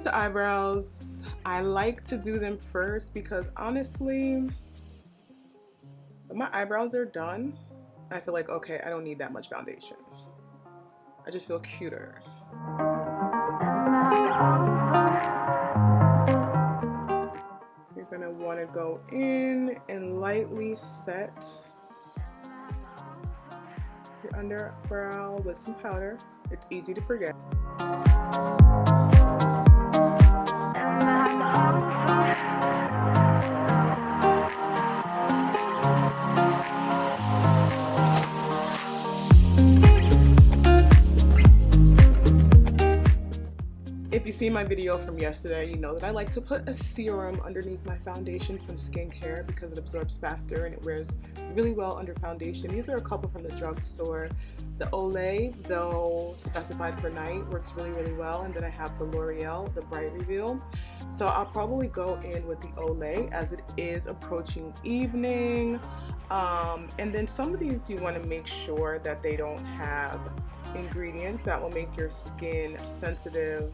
comes to eyebrows, I like to do them first because honestly, when my eyebrows are done, I feel like, okay, I don't need that much foundation. I just feel cuter. You're gonna wanna go in and lightly set your underbrow with some powder. It's easy to forget. If you see my video from yesterday, you know that I like to put a serum underneath my foundation, some skincare, because it absorbs faster and it wears really well under foundation. These are a couple from the drugstore. The Olay, though specified for night, works really well. And then I have the L'Oreal, the Bright Reveal. So I'll probably go in with the Olay as it is approaching evening. And then some of these you want to make sure that they don't have ingredients that will make your skin sensitive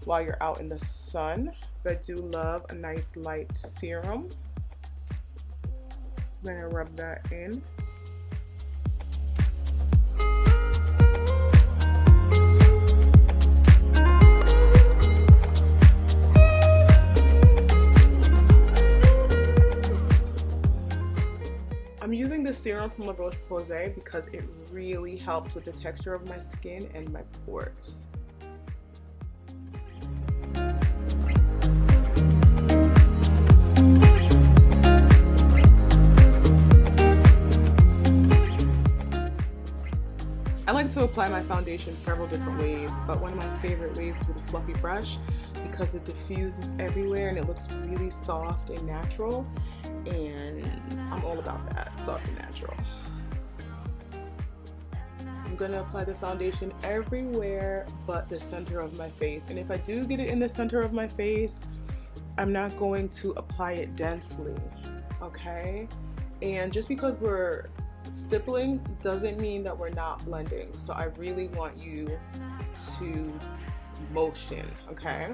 while you're out in the sun. But I do love a nice light serum. I'm gonna rub that in. I'm using the serum from La Roche-Posay because it really helps with the texture of my skin and my pores. I like to apply my foundation several different ways, but one of my favorite ways is with a fluffy brush because it diffuses everywhere and it looks really soft and natural, and I'm all about that, soft and natural. I'm going to apply the foundation everywhere but the center of my face, and if I do get it in the center of my face, I'm not going to apply it densely, okay? And just because we're stippling doesn't mean that we're not blending, so I really want you to motion, okay?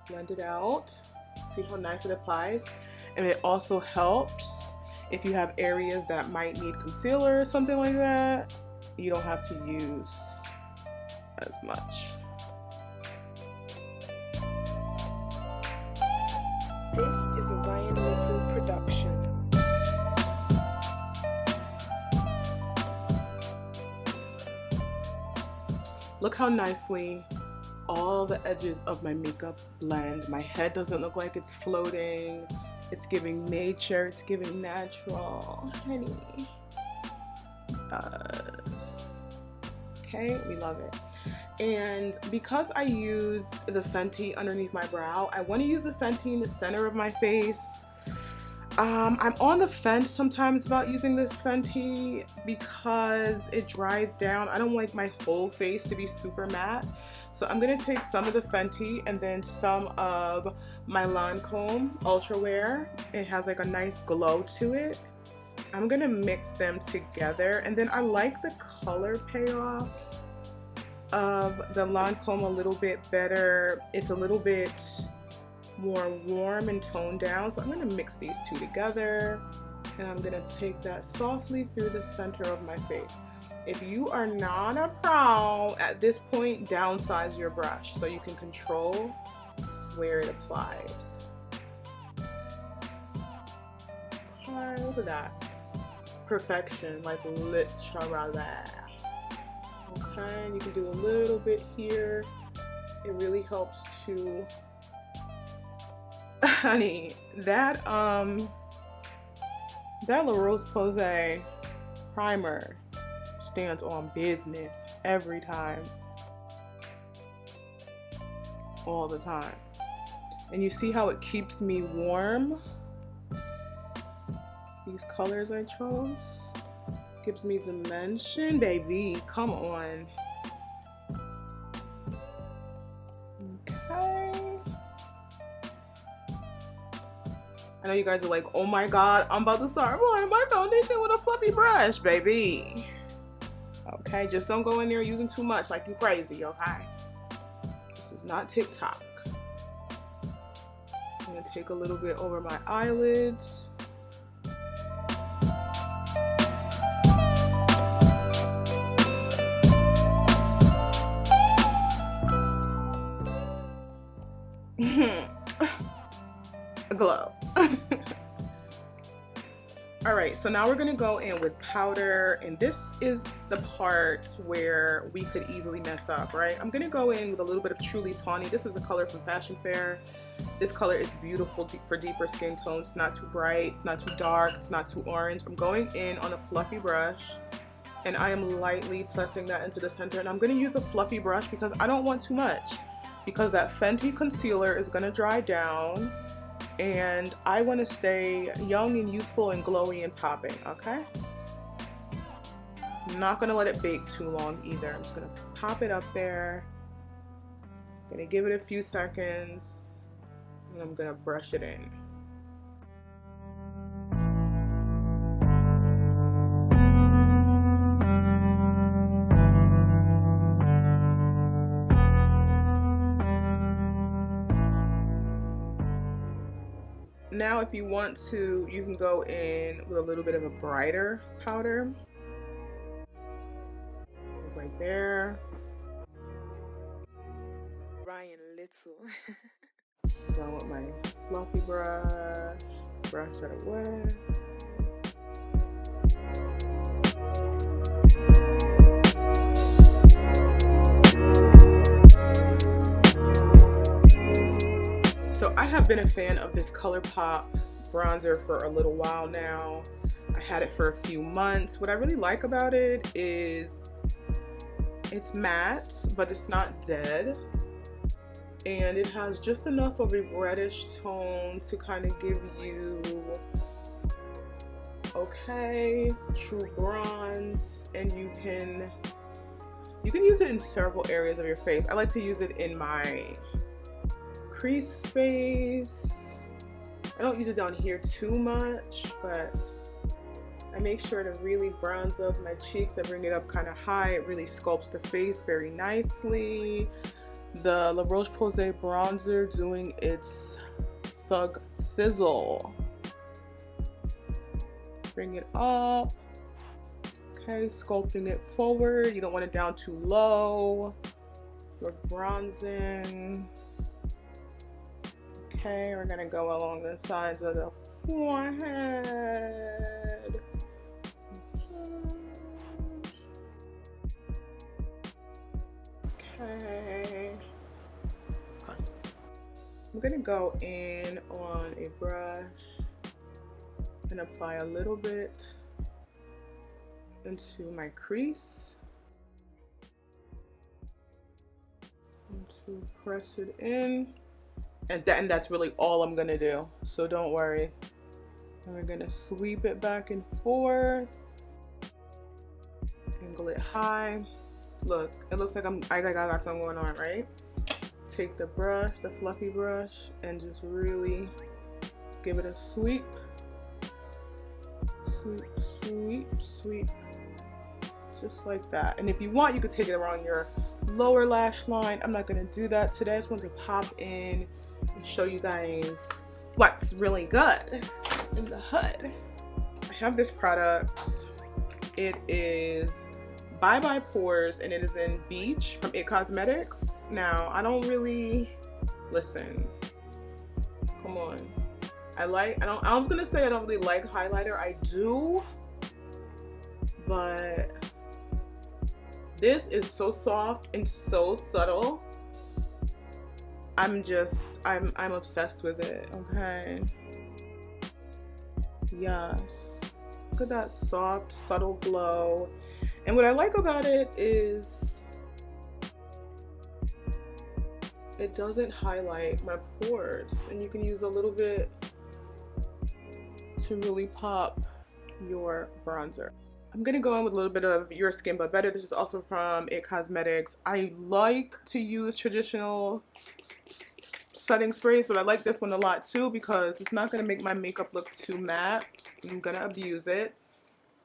Blend it out. See how nice it applies? And it also helps if you have areas that might need concealer or something like that. You don't have to use as much. This is a Ryan Little production. Look how nicely all the edges of my makeup blend. My head doesn't look like it's floating. It's giving nature, it's giving natural, honey. Okay, we love it. And because I use the Fenty underneath my brow, I want to use the Fenty in the center of my face. I'm on the fence sometimes about using this Fenty because it dries down. I don't like my whole face to be super matte. So I'm going to take some of the Fenty and then some of my Lancome Ultra Wear. It has like a nice glow to it. I'm going to mix them together. And then I like the color payoff of the Lancome a little bit better. It's a little bit more warm and toned down, so I'm going to mix these two together, and I'm going to take that softly through the center of my face. If you are not a pro at this point, downsize your brush so you can control where it applies. Alright, look at that. Perfection, like literally. Okay, and you can do a little bit here. It really helps to, honey, that La Roche-Posay primer stands on business every time, all the time. And you see how it keeps me warm? These colors I chose gives me dimension, baby. Come on. Okay. I know you guys are like, oh my god, I'm about to start applying my foundation with a fluffy brush, baby. Okay, just don't go in there using too much like you crazy, okay? This is is not TikTok. I'm gonna take a little bit over my eyelids. A glow. All right, so now we're gonna go in with powder, and this is the part where we could easily mess up, right? I'm gonna go in with a little bit of Truly Tawny. This is a color from Fashion Fair. This color is beautiful for deeper skin tones. It's not too bright, it's not too dark, it's not too orange. I'm going in on a fluffy brush, and I am lightly pressing that into the center. And I'm gonna use a fluffy brush because I don't want too much, because that Fenty concealer is gonna dry down, and I want to stay young and youthful and glowy and popping, okay? I'm not gonna let it bake too long either. I'm just gonna pop it up there. I'm gonna give it a few seconds, and I'm gonna brush it in. Now, if you want to, you can go in with a little bit of a brighter powder. Right there. Ryan Little. Down with my fluffy brush that away. So I have been a fan of this ColourPop bronzer for a little while now. I had it for a few months. What I really like about it is it's matte, but it's not dead. And it has just enough of a reddish tone to kind of give you, okay, true bronze. And you can use it in several areas of your face. I like to use it in my crease space. I don't use it down here too much, but I make sure to really bronze up my cheeks. I bring it up kind of high. It really sculpts the face very nicely. The La Roche-Posay bronzer doing its Thug Fizzle. Bring it up. Okay, sculpting it forward. You don't want it down too low. We're bronzing. Okay, we're gonna go along the sides of the forehead. Okay. I'm gonna go in on a brush and apply a little bit into my crease. And to press it in. And that's really all I'm gonna do, so don't worry. And we're gonna sweep it back and forth, angle it high. Look, it looks like I got something going on, right? Take the brush, the fluffy brush, and just really give it a sweep, sweep, sweep, sweep, just like that. And if you want, you could take it around your lower lash line. I'm not gonna do that today. I just want to pop in and show you guys what's really good in the hood. I have this product. It is Bye Bye Pores, and it is in Beach from It Cosmetics. Now, I don't really listen. Come on. I was gonna say I don't really like highlighter. I do, but this is so soft and so subtle. I'm obsessed with it, okay? Yes. Look at that soft, subtle glow. And what I like about it is it doesn't highlight my pores, and you can use a little bit to really pop your bronzer. I'm gonna go in with a little bit of Your Skin But Better. This is also from It Cosmetics. I like to use traditional setting sprays, but I like this one a lot too because it's not gonna make my makeup look too matte. I'm gonna abuse it.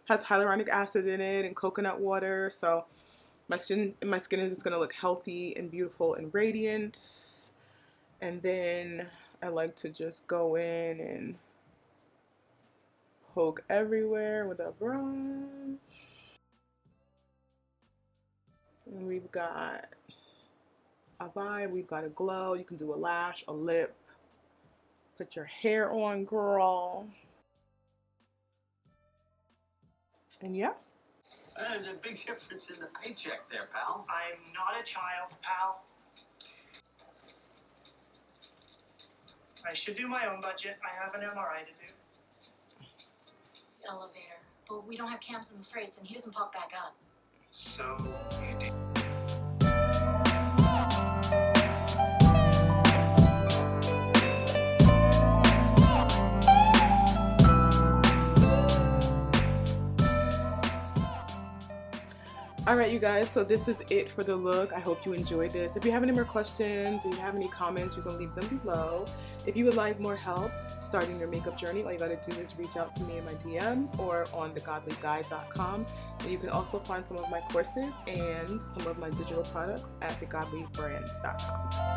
Has hyaluronic acid in it and coconut water, so my skin is just gonna look healthy and beautiful and radiant. And then I like to just go in and poke everywhere with a brush. And we've got a vibe, we've got a glow. You can do a lash, a lip, put your hair on, girl. And yeah. There's a big difference in the paycheck there, pal. I'm not a child, pal. I should do my own budget. I have an MRI to do. Elevator. But we don't have cams in the freights, and he doesn't pop back up. So, you did. Alright you guys, so this is it for the look. I hope you enjoyed this. If you have any more questions or you have any comments, you can leave them below. If you would like more help starting your makeup journey, all you gotta do is reach out to me in my DM or on thegodlyguide.com. And you can also find some of my courses and some of my digital products at thegodlybrand.com.